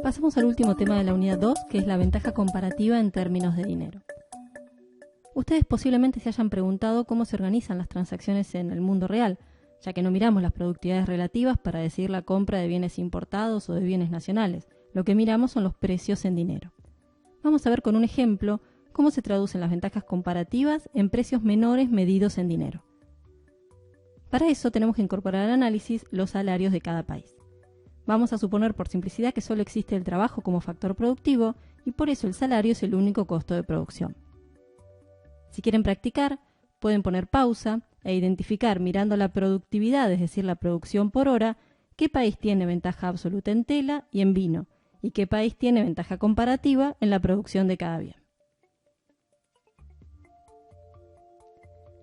Pasamos al último tema de la unidad 2, que es la ventaja comparativa en términos de dinero. Ustedes posiblemente se hayan preguntado cómo se organizan las transacciones en el mundo real, ya que no miramos las productividades relativas para decidir la compra de bienes importados o de bienes nacionales. Lo que miramos son los precios en dinero. Vamos a ver con un ejemplo cómo se traducen las ventajas comparativas en precios menores medidos en dinero. Para eso tenemos que incorporar al análisis los salarios de cada país. Vamos a suponer por simplicidad que solo existe el trabajo como factor productivo y por eso el salario es el único costo de producción. Si quieren practicar, pueden poner pausa e identificar mirando la productividad, es decir, la producción por hora, qué país tiene ventaja absoluta en tela y en vino, y qué país tiene ventaja comparativa en la producción de cada bien.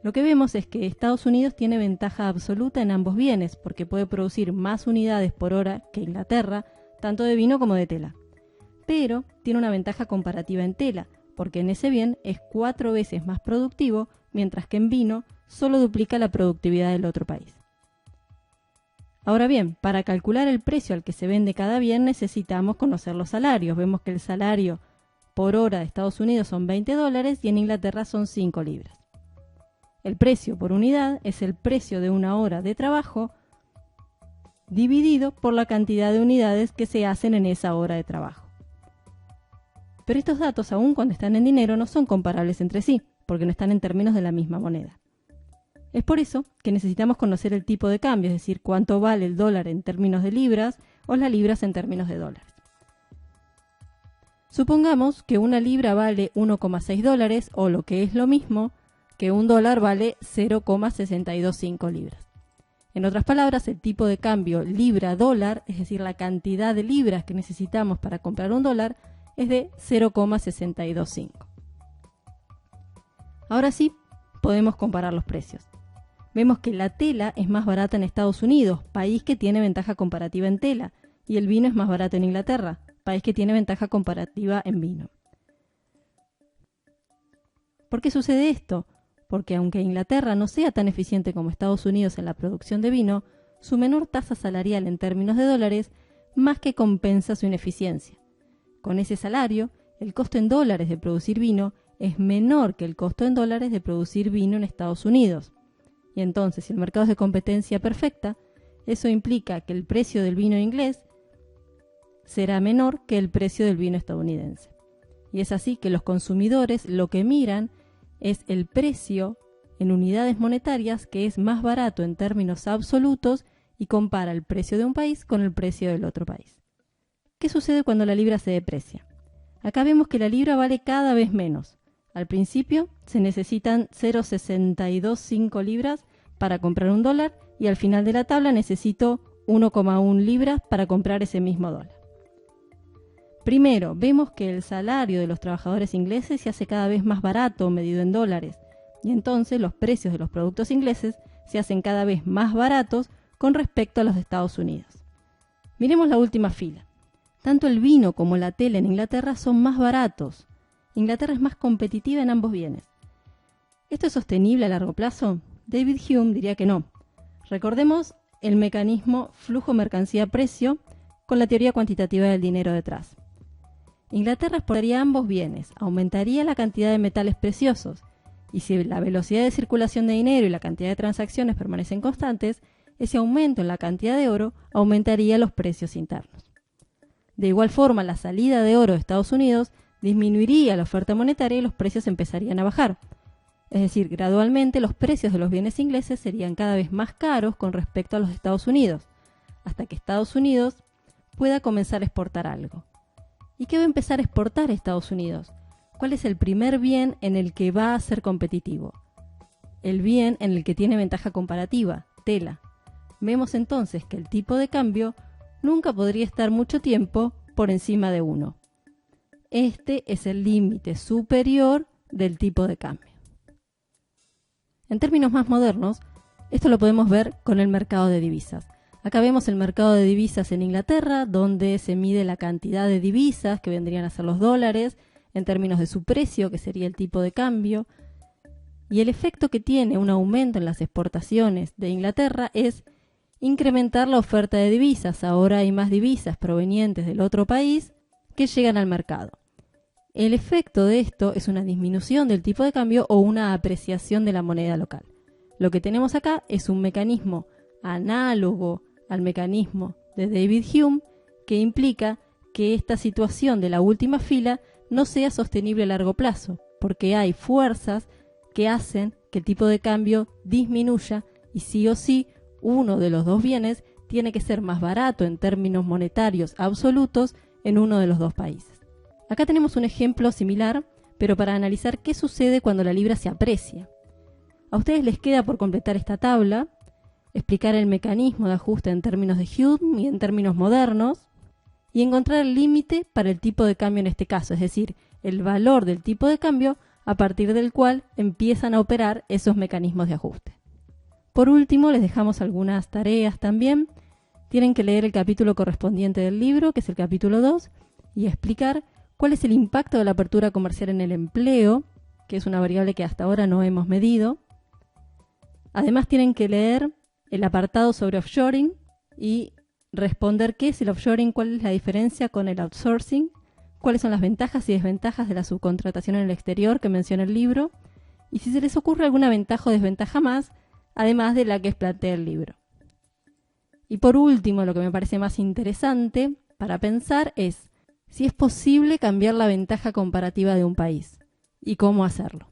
Lo que vemos es que Estados Unidos tiene ventaja absoluta en ambos bienes, porque puede producir más unidades por hora que Inglaterra, tanto de vino como de tela. Pero tiene una ventaja comparativa en tela, porque en ese bien es 4 veces más productivo, mientras que en vino solo duplica la productividad del otro país. Ahora bien, para calcular el precio al que se vende cada bien necesitamos conocer los salarios. Vemos que el salario por hora de Estados Unidos son $20 y en Inglaterra son 5 libras. El precio por unidad es el precio de una hora de trabajo dividido por la cantidad de unidades que se hacen en esa hora de trabajo. Pero estos datos, aun cuando están en dinero, no son comparables entre sí, porque no están en términos de la misma moneda. Es por eso que necesitamos conocer el tipo de cambio, es decir, cuánto vale el dólar en términos de libras o las libras en términos de dólares. Supongamos que una libra vale $1,6 o lo que es lo mismo, que un dólar vale 0,625 libras. En otras palabras, el tipo de cambio libra-dólar, es decir, la cantidad de libras que necesitamos para comprar un dólar, es de 0,625. Ahora sí, podemos comparar los precios. Vemos que la tela es más barata en Estados Unidos, país que tiene ventaja comparativa en tela, y el vino es más barato en Inglaterra, país que tiene ventaja comparativa en vino. ¿Por qué sucede esto? Porque aunque Inglaterra no sea tan eficiente como Estados Unidos en la producción de vino, su menor tasa salarial en términos de dólares más que compensa su ineficiencia. Con ese salario, el costo en dólares de producir vino es menor que el costo en dólares de producir vino en Estados Unidos. Y entonces, si el mercado es de competencia perfecta, eso implica que el precio del vino inglés será menor que el precio del vino estadounidense. Y es así que los consumidores lo que miran es el precio en unidades monetarias que es más barato en términos absolutos y compara el precio de un país con el precio del otro país. ¿Qué sucede cuando la libra se deprecia? Acá vemos que la libra vale cada vez menos. Al principio se necesitan 0,625 libras para comprar un dólar y al final de la tabla necesito 1,1 libras para comprar ese mismo dólar. Primero, vemos que el salario de los trabajadores ingleses se hace cada vez más barato medido en dólares y entonces los precios de los productos ingleses se hacen cada vez más baratos con respecto a los de Estados Unidos. Miremos la última fila. Tanto el vino como la tela en Inglaterra son más baratos. Inglaterra es más competitiva en ambos bienes. ¿Esto es sostenible a largo plazo? David Hume diría que no. Recordemos el mecanismo flujo mercancía-precio con la teoría cuantitativa del dinero detrás. Inglaterra exportaría ambos bienes, aumentaría la cantidad de metales preciosos, y si la velocidad de circulación de dinero y la cantidad de transacciones permanecen constantes, ese aumento en la cantidad de oro aumentaría los precios internos. De igual forma, la salida de oro de Estados Unidos disminuiría la oferta monetaria y los precios empezarían a bajar. Es decir, gradualmente los precios de los bienes ingleses serían cada vez más caros con respecto a los de Estados Unidos, hasta que Estados Unidos pueda comenzar a exportar algo. ¿Y qué va a empezar a exportar Estados Unidos? ¿Cuál es el primer bien en el que va a ser competitivo? El bien en el que tiene ventaja comparativa, tela. Vemos entonces que el tipo de cambio nunca podría estar mucho tiempo por encima de 1. Este es el límite superior del tipo de cambio. En términos más modernos, esto lo podemos ver con el mercado de divisas. Acá vemos el mercado de divisas en Inglaterra, donde se mide la cantidad de divisas, que vendrían a ser los dólares, en términos de su precio, que sería el tipo de cambio. Y el efecto que tiene un aumento en las exportaciones de Inglaterra es incrementar la oferta de divisas. Ahora hay más divisas provenientes del otro país que llegan al mercado. El efecto de esto es una disminución del tipo de cambio o una apreciación de la moneda local. Lo que tenemos acá es un mecanismo análogo al mecanismo de David Hume, que implica que esta situación de la última fila no sea sostenible a largo plazo, porque hay fuerzas que hacen que el tipo de cambio disminuya y sí o sí uno de los dos bienes tiene que ser más barato en términos monetarios absolutos en uno de los dos países. Acá tenemos un ejemplo similar, pero para analizar qué sucede cuando la libra se aprecia. A ustedes les queda por completar esta tabla, explicar el mecanismo de ajuste en términos de Hume y en términos modernos, y encontrar el límite para el tipo de cambio en este caso, es decir, el valor del tipo de cambio a partir del cual empiezan a operar esos mecanismos de ajuste. Por último, les dejamos algunas tareas también. Tienen que leer el capítulo correspondiente del libro, que es el capítulo 2, y explicar cuál es el impacto de la apertura comercial en el empleo, que es una variable que hasta ahora no hemos medido. Además, tienen que leer el apartado sobre offshoring y responder qué es el offshoring, cuál es la diferencia con el outsourcing, cuáles son las ventajas y desventajas de la subcontratación en el exterior que menciona el libro, y si se les ocurre alguna ventaja o desventaja más, además de la que plantea el libro. Y por último, lo que me parece más interesante para pensar es si es posible cambiar la ventaja comparativa de un país y cómo hacerlo.